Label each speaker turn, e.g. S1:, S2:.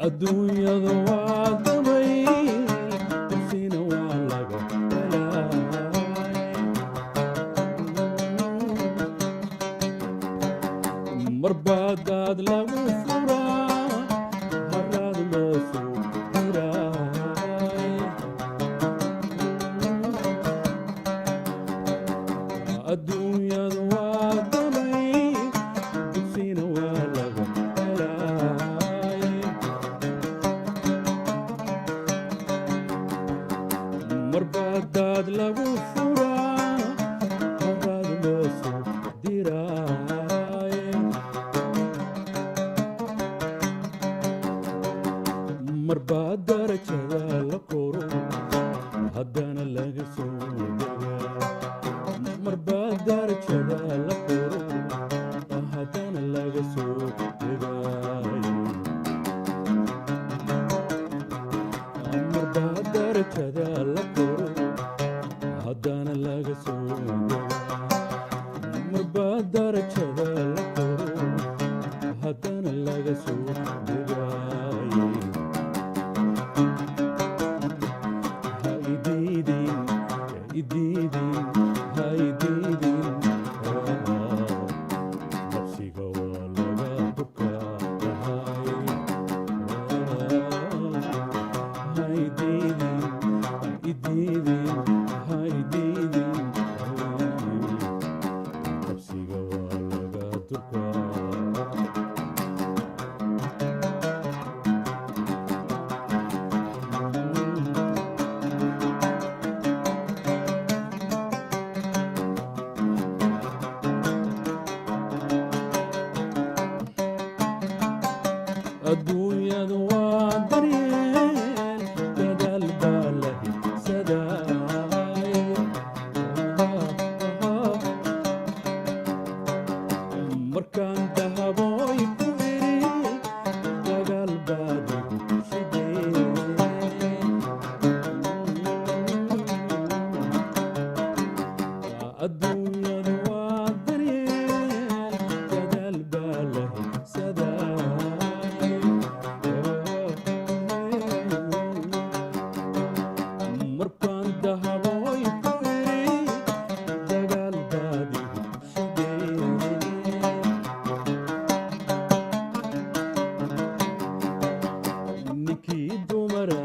S1: adduunyada waa dabayl dursina waa laga helay marbaadaad lagu furaa haraad loo soo diray adduunyada waa dabayl dursina waa laga helay marbaadaad lagu furaa haraad loo soo diray marbaa darajada la koro haddana laga soo degaa marbaa darajada la koro haddana laga soo degaay marbaa darajada la koro haddana laga soo degaa marbaa darajada la koro haddana laga soo degaay nafsiga waa laga adduunyada waa daryeel dadaal baa la higsaday markaan dahabooy ku iri dagaal baad igu shideen adduunyada waa daryeel dadaal baa la higsaday markaan dahabooy ku iri dagaal baad igu shideen ninkii dumara